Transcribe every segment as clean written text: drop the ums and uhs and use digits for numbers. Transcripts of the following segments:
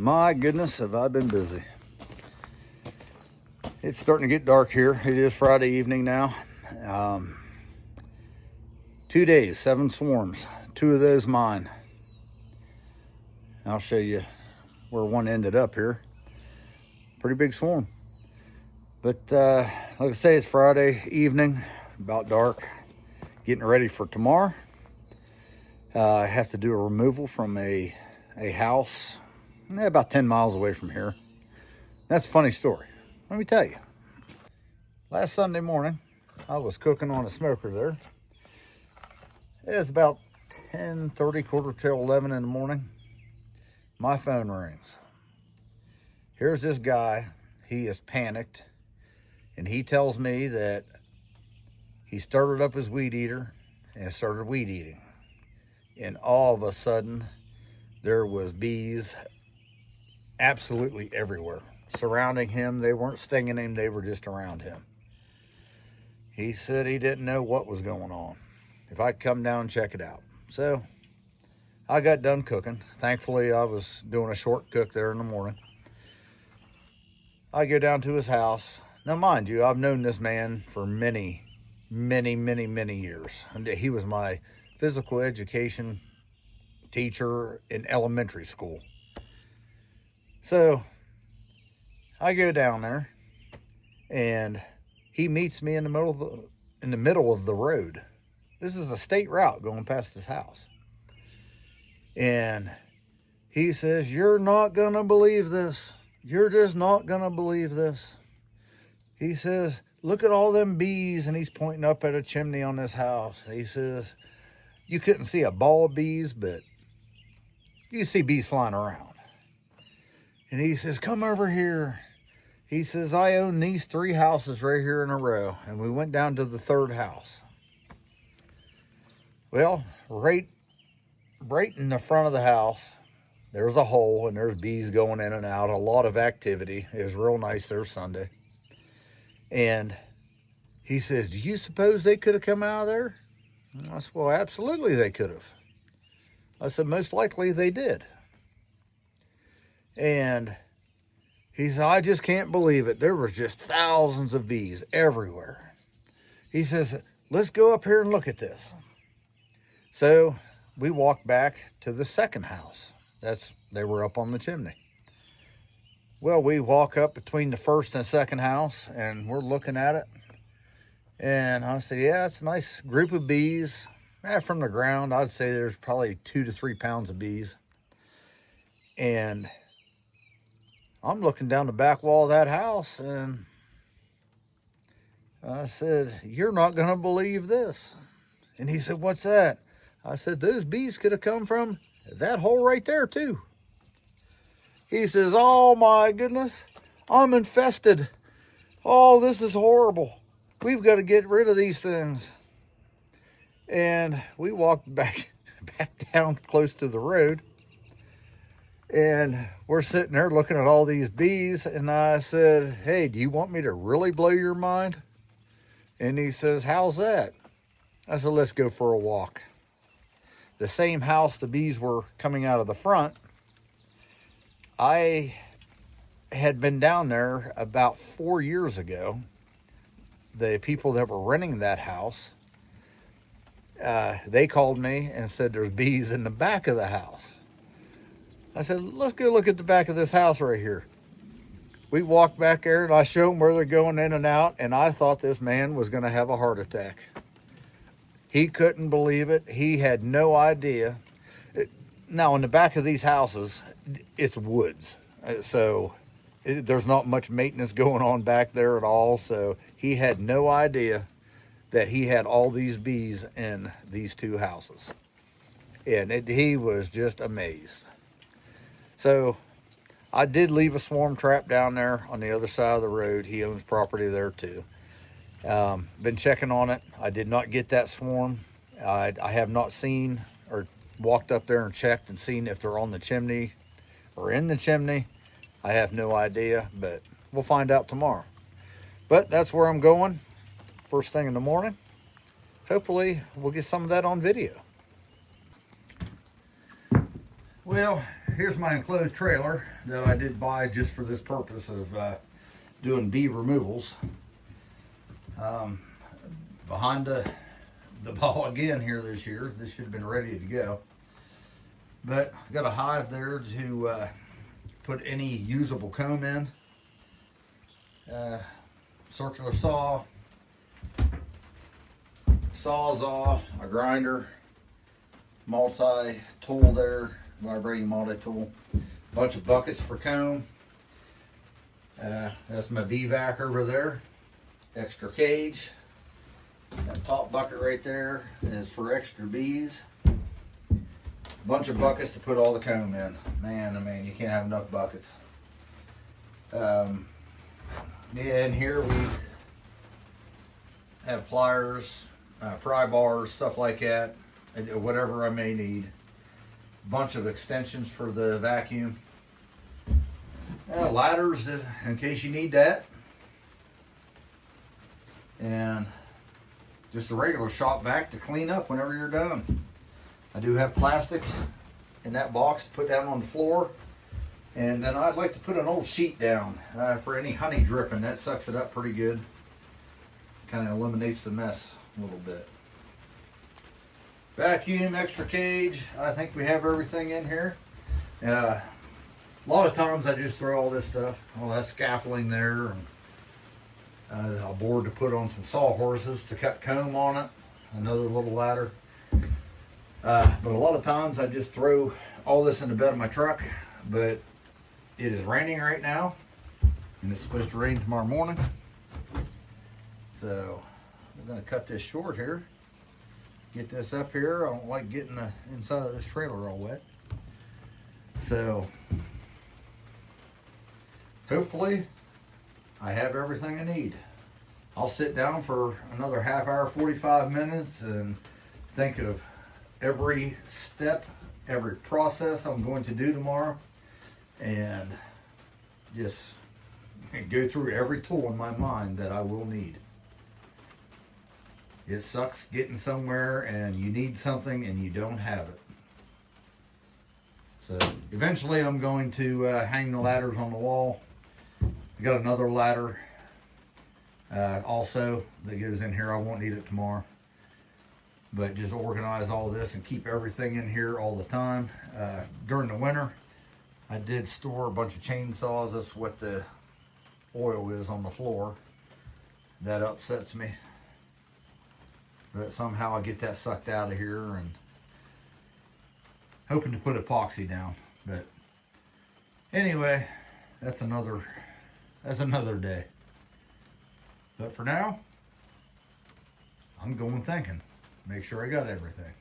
My goodness, have I been busy. It's starting to get dark here. It is Friday evening now. 2 days, 7 swarms. 2 of those mine. I'll show you where one ended up here. Pretty big swarm. But like I say, it's Friday evening, about dark. Getting ready for tomorrow. I have to do a removal from a house about 10 miles away from here. That's a funny story. Let me tell you. Last Sunday morning, I was cooking on a smoker there. It was about 10:30, quarter till 11 in the morning. My phone rings. Here's this guy. He is panicked. And he tells me that he started up his weed eater and started weed eating. And all of a sudden, there was bees absolutely everywhere. Surrounding him. They weren't stinging him. They were just around him. He said he didn't know what was going on. If I could come down and check it out. So, I got done cooking. Thankfully, I was doing a short cook there in the morning. I go down to his house. Now, mind you, I've known this man for many years. And he was my physical education teacher in elementary school. So, I go down there, and he meets me in the middle of the road. This is a state route going past his house. And he says, "You're not going to believe this. You're just not going to believe this." He says, "Look at all them bees," and he's pointing up at a chimney on this house. He says, "You couldn't see a ball of bees, but you see bees flying around." And he says, "Come over here." He says, "I own these 3 houses right here in a row." And we went down to the 3rd house. Well, right in the front of the house, there's a hole and there's bees going in and out. A lot of activity. It was real nice there Sunday. And he says, "Do you suppose they could have come out of there?" And I said, "Well, absolutely they could have." I said, "Most likely they did." And he said, "I just can't believe it. There were just thousands of bees everywhere." He says, "Let's go up here and look at this." So we walked back to the 2nd house. They were up on the chimney. Well, we walk up between the 1st and 2nd house, and we're looking at it. And I said, "Yeah, it's a nice group of bees." From the ground, I'd say there's probably 2 to 3 pounds of bees. And I'm looking down the back wall of that house, and I said, "You're not going to believe this." And he said, "What's that?" I said, "Those bees could have come from that hole right there, too." He says, "Oh, my goodness, I'm infested. Oh, this is horrible. We've got to get rid of these things." And we walked back down close to the road. And we're sitting there looking at all these bees. And I said, "Hey, do you want me to really blow your mind?" And he says, "How's that?" I said, "Let's go for a walk." The same house the bees were coming out of the front, I had been down there about 4 years ago. The people that were renting that house, they called me and said there's bees in the back of the house. I said, "Let's go look at the back of this house right here." We walked back there, and I showed them where they're going in and out, and I thought this man was going to have a heart attack. He couldn't believe it. He had no idea. Now, in the back of these houses, it's woods. So there's not much maintenance going on back there at all. So he had no idea that he had all these bees in these 2 houses. And he was just amazed. So I did leave a swarm trap down there on the other side of the road. He owns property there too. Been checking on it. I did not get that swarm. I have not seen or walked up there and checked and seen if they're on the chimney or in the chimney. I have no idea, but we'll find out tomorrow. But that's where I'm going first thing in the morning. Hopefully we'll get some of that on video. Well, here's my enclosed trailer that I did buy just for this purpose of doing bee removals. Behind the ball again here this year. This should have been ready to go. But I got a hive there to put any usable comb in. Circular saw, sawzall, a grinder, multi-tool there, vibrating multi-tool, bunch of buckets for comb. That's my bee vac over there, extra cage. That top bucket right there is for extra bees. A bunch of buckets to put all the comb in. Man, I mean, you can't have enough buckets. Yeah, in here we have pliers, pry bars, stuff like that, whatever I may need. A bunch of extensions for the vacuum. Ladders in case you need that. And just a regular shop vac to clean up whenever you're done. I do have plastic in that box to put down on the floor. And then I'd like to put an old sheet down for any honey dripping. That sucks it up pretty good. Kind of eliminates the mess a little bit. Vacuum, extra cage. I think we have everything in here. A lot of times I just throw all this stuff. All that scaffolding there. And a board to put on some sawhorses to cut comb on it. Another little ladder. But a lot of times I just throw all this in the bed of my truck. But it is raining right now, and it's supposed to rain tomorrow morning. So we're going to cut this short here. Get this up here. I don't like getting the inside of this trailer all wet. So hopefully I have everything I need. I'll sit down for another half hour, 45 minutes, and think of every step, every process I'm going to do tomorrow. And just go through every tool in my mind that I will need. It sucks getting somewhere and you need something and you don't have it. So eventually I'm going to hang the ladders on the wall. I got another ladder also that goes in here. I won't need it tomorrow. But just organize all this and keep everything in here all the time. During the winter, I did store a bunch of chainsaws. That's what the oil is on the floor. That upsets me. But somehow I get that sucked out of here, and hoping to put epoxy down. But anyway, that's another day. But for now, I'm going thinking. Make sure I got everything.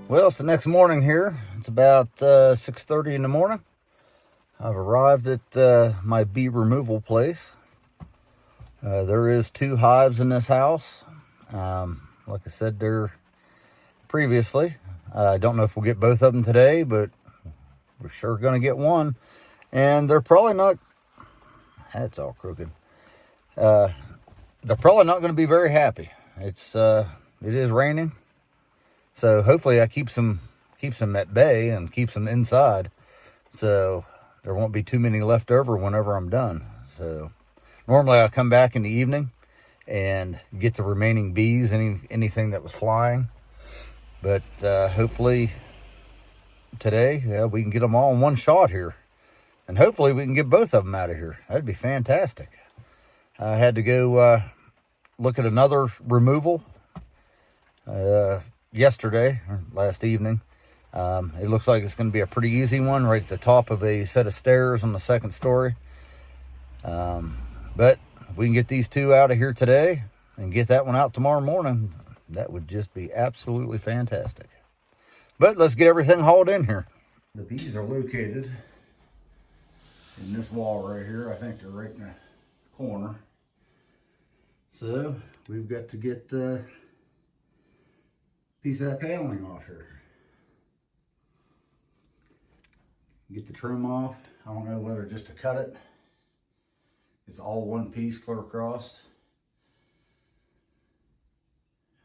Well, it's the next morning here. It's about 6:30 in the morning. I've arrived at my bee removal place. There is 2 hives in this house. Like I said there previously, I don't know if we'll get both of them today, but we're sure going to get one. And they're probably not, that's all crooked. They're probably not going to be very happy. It is raining. So hopefully that keeps them at bay and keeps them inside. So there won't be too many left over whenever I'm done. So normally I'll come back in the evening and get the remaining bees, anything that was flying. But hopefully today, we can get them all in one shot here. And hopefully we can get both of them out of here. That'd be fantastic. I had to go look at another removal yesterday, or last evening. It looks like it's going to be a pretty easy one right at the top of a set of stairs on the second story. But if we can get these two out of here today and get that one out tomorrow morning, that would just be absolutely fantastic. But let's get everything hauled in here. The bees are located in this wall right here. I think they're right in the corner. So we've got to get a piece of that paneling off here. Get the trim off. I don't know whether just to cut it. It's all one piece clear across.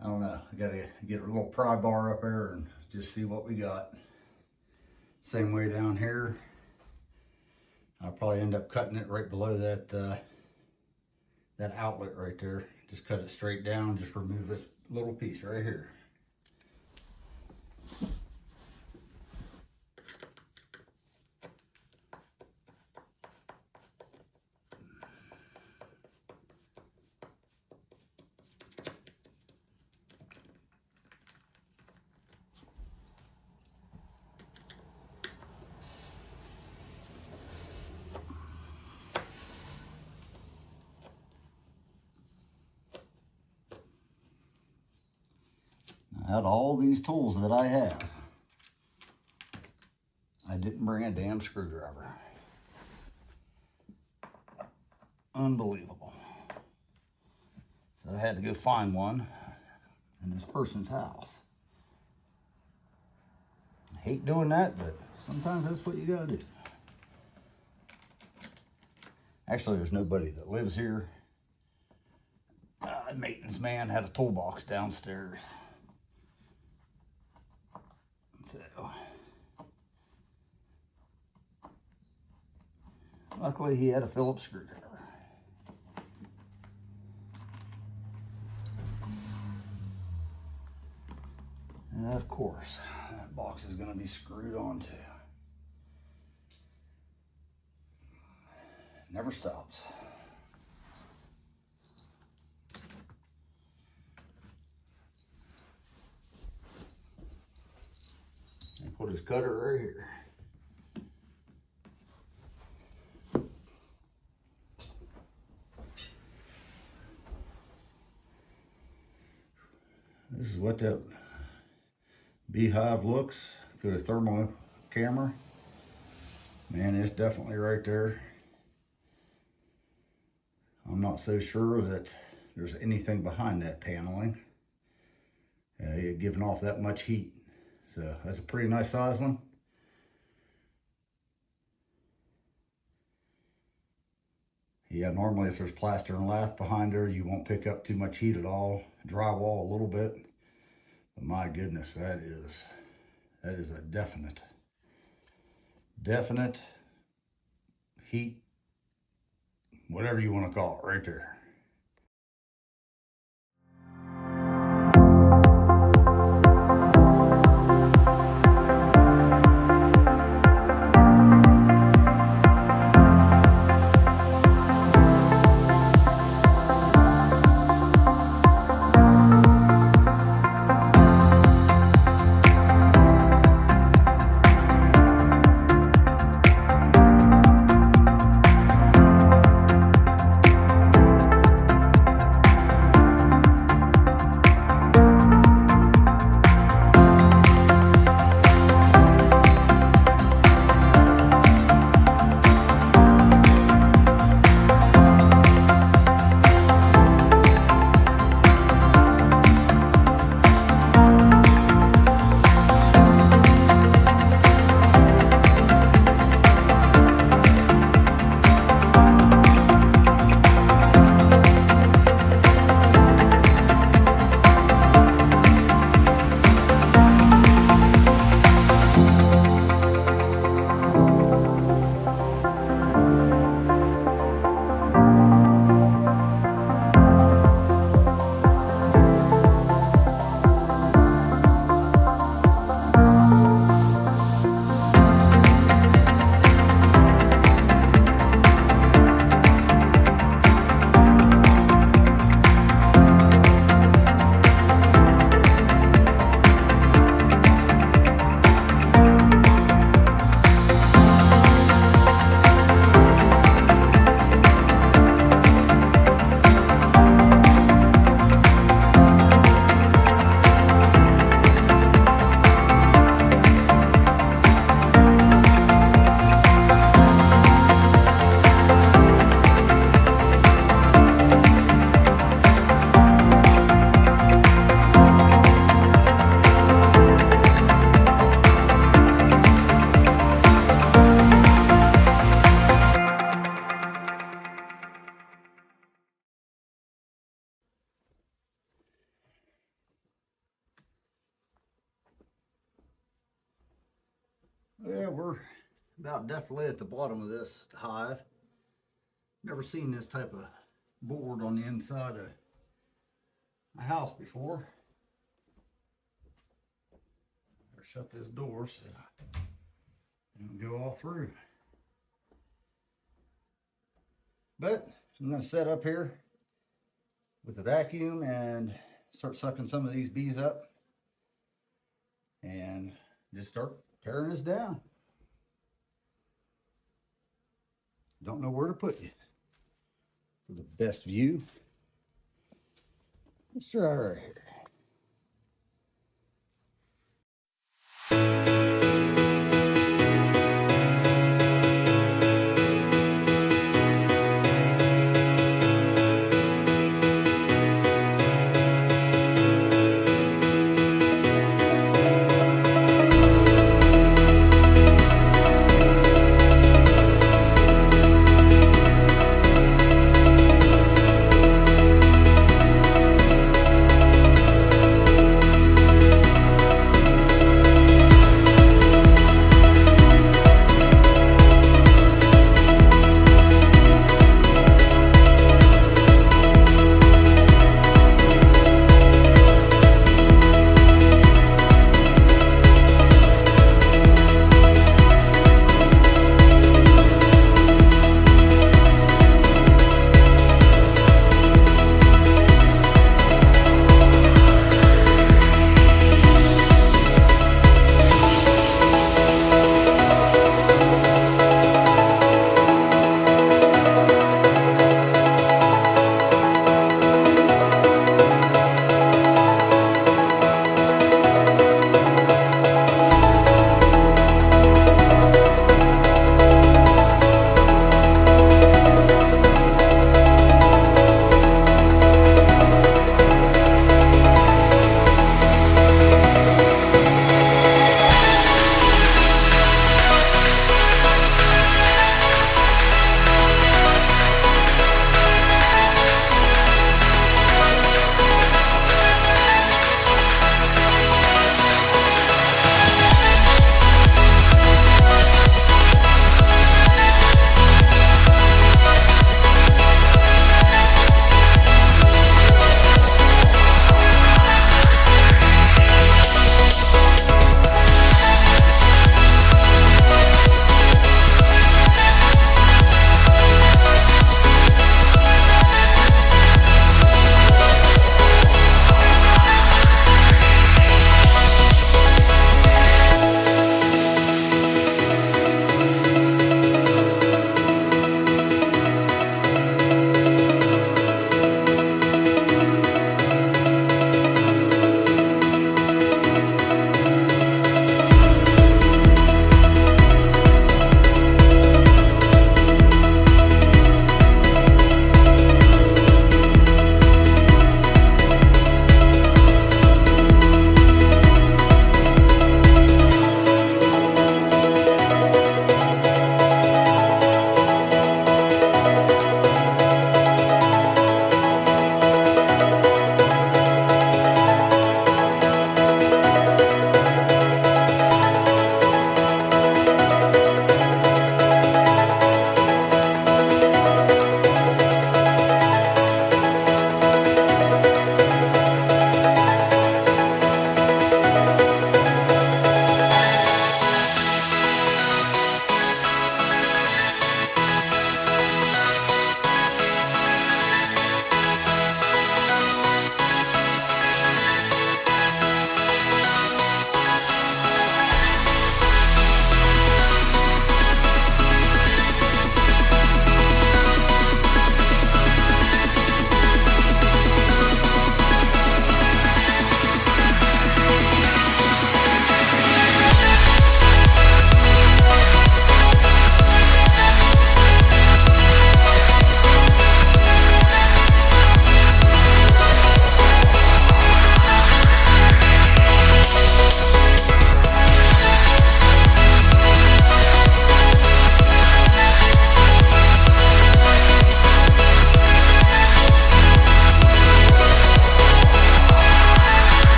I don't know. I gotta get a little pry bar up there and just see what we got. Same way down here. I'll probably end up cutting it right below that that outlet right there. Just cut it straight down. Just remove this little piece right here. Out of all these tools that I have, I didn't bring a damn screwdriver. Unbelievable. So I had to go find one in this person's house. I hate doing that, but sometimes that's what you gotta do. Actually, there's nobody that lives here. The maintenance man had a toolbox downstairs. So, luckily he had a Phillips screwdriver. And of course, that box is going to be screwed onto. Never stops. Put his cutter right here. This is what that beehive looks through the thermal camera. Man, it's definitely right there. I'm not so sure that there's anything behind that paneling. It's giving off that much heat. So that's a pretty nice size one. Yeah, normally if there's plaster and lath behind there, you won't pick up too much heat at all. Drywall a little bit. But my goodness, that is a definite heat, whatever you want to call it, right there. we're about definitely at the bottom of this hive. Never seen this type of board on the inside of a house before. Better shut this door so it don't go all through. But I'm going to set up here with a vacuum and start sucking some of these bees up and just start tearing this down. Don't know where to put you for the best view. Let's try right here.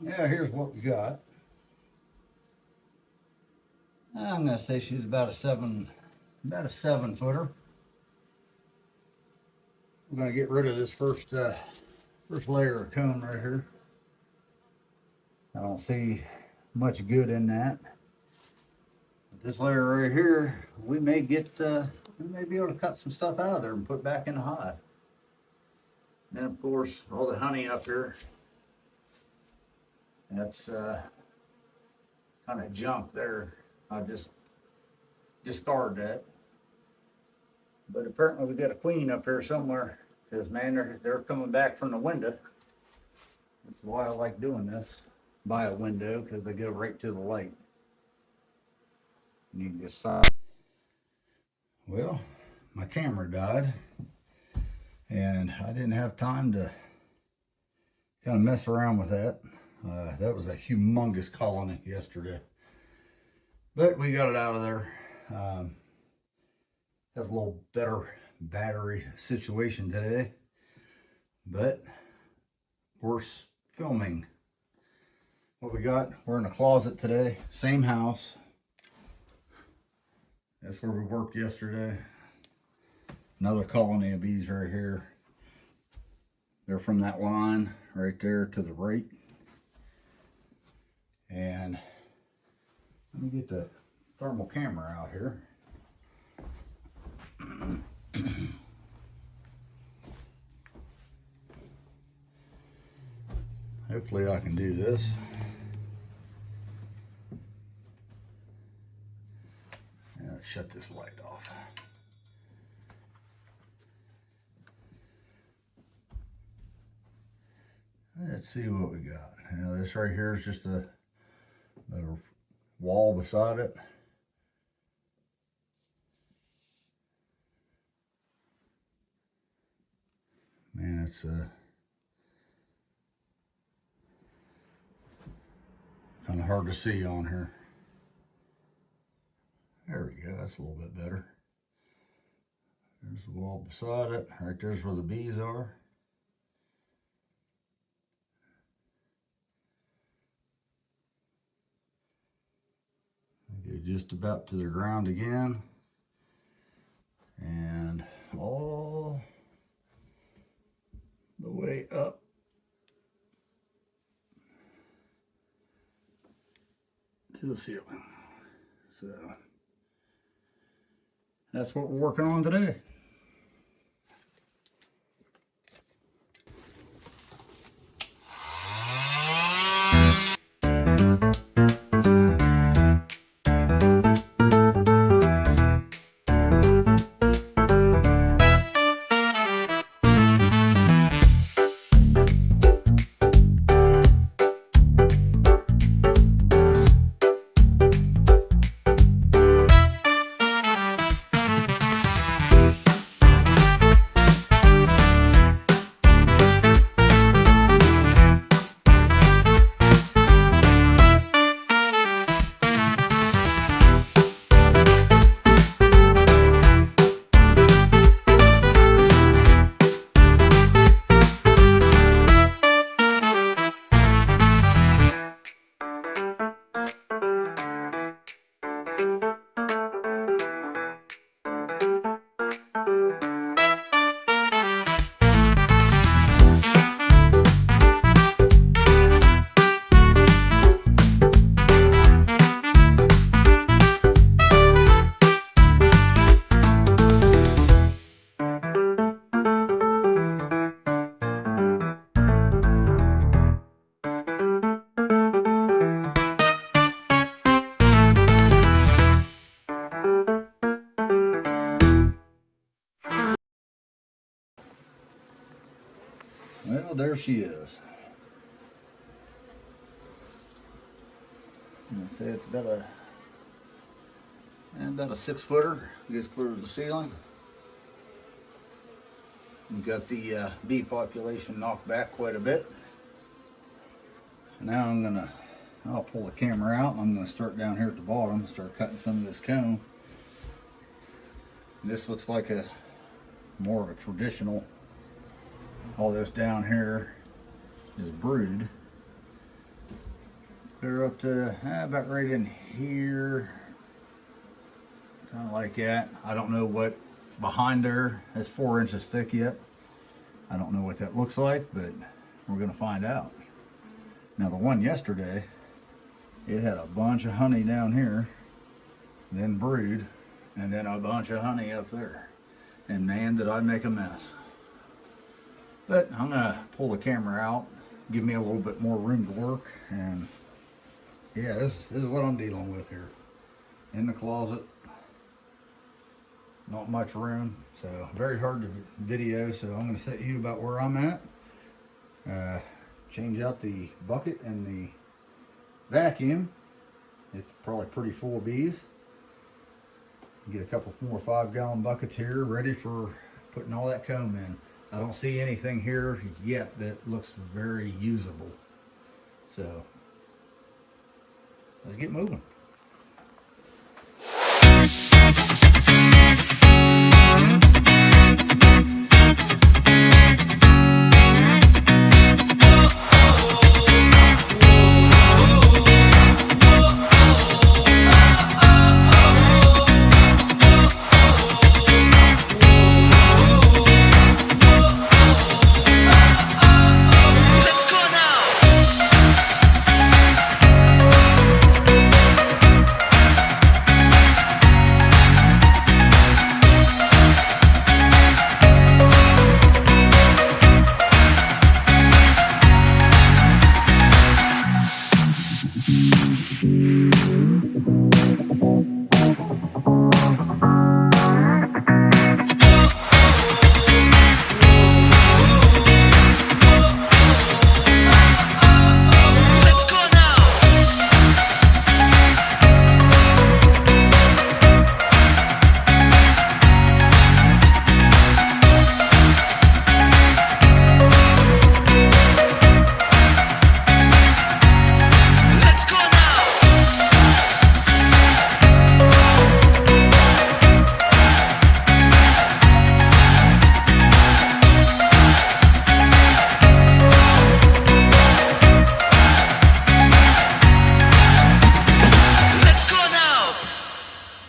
Yeah, here's what we got. I'm gonna say she's about a 7 footer. We're gonna get rid of this first layer of cone right here. I don't see much good in that. But this layer right here, we may be able to cut some stuff out of there and put back in the hive. Then of course, all the honey up here, that's kind of junk there. I just discard that. But apparently we got a queen up here somewhere, because man, they're coming back from the window. That's why I like doing this by a window, because they go right to the light. You can just sign. Well, my camera died, and I didn't have time to kind of mess around with that. That was a humongous colony yesterday, but we got it out of there. Have a little better battery situation today, but of course, filming. What we got, we're in a closet today, same house. That's where we worked yesterday. Another colony of bees right here. They're from that line right there to the right. And let me get the thermal camera out here. Hopefully I can do this. Let's shut this light off. Let's see what we got. Now this right here is just a wall beside it. Man, it's kind of hard to see on here. There we go, that's a little bit better. There's the wall beside it. Right there's where the bees are. They go just about to the ground again. And all the way up to the ceiling. So that's what we're working on today. Well, there she is. I'd say it's about a 6-footer. Gets clear to the ceiling. We've got the bee population knocked back quite a bit. Now I'll pull the camera out and I'm gonna start down here at the bottom and start cutting some of this cone. This looks like more of a traditional. All this down here is brood. Clear up to about right in here. Kind of like that. I don't know what behind there is 4 inches thick yet. I don't know what that looks like, but we're gonna find out. Now the one yesterday, it had a bunch of honey down here, then brood, and then a bunch of honey up there. And man, did I make a mess. But I'm gonna pull the camera out, give me a little bit more room to work, and yeah, this is what I'm dealing with here. In the closet, not much room, so very hard to video, so I'm gonna set you about where I'm at. Change out the bucket and the vacuum. It's probably pretty full of bees. Get a couple more 5-gallon buckets here ready for putting all that comb in. I don't see anything here yet that looks very usable. So let's get moving.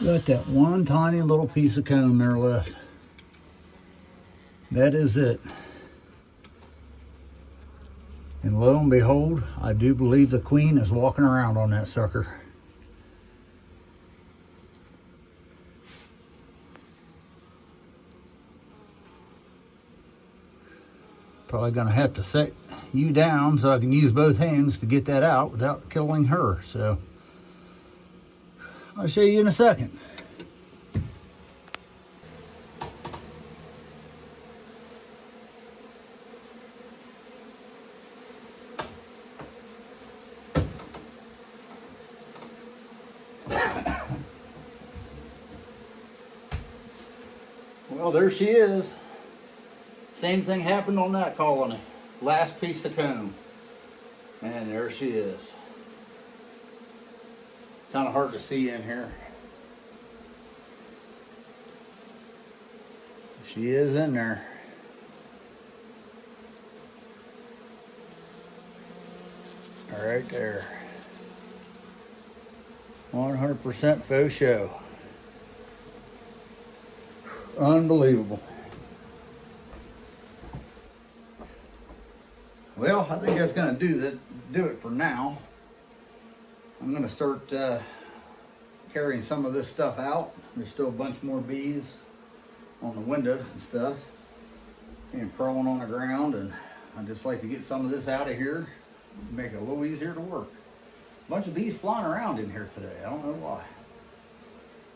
Got that one tiny little piece of comb there left. That is it. And lo and behold, I do believe the queen is walking around on that sucker. Probably gonna have to set you down so I can use both hands to get that out without killing her. So I'll show you in a second. Well, there she is. Same thing happened on that colony. Last piece of comb. And there she is. Kind of hard to see in here. She is in there. Right there. 100% faux show. Unbelievable. Well, I think that's going to do it for now. I'm going to start carrying some of this stuff out. There's still a bunch more bees on the window and stuff, and crawling on the ground, and I'd just like to get some of this out of here, make it a little easier to work. A bunch of bees flying around in here today. I don't know why.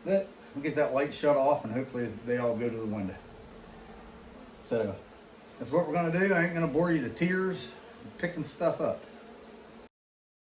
But we'll get that light shut off, and hopefully they all go to the window. So that's what we're going to do. I ain't going to bore you to tears picking stuff up.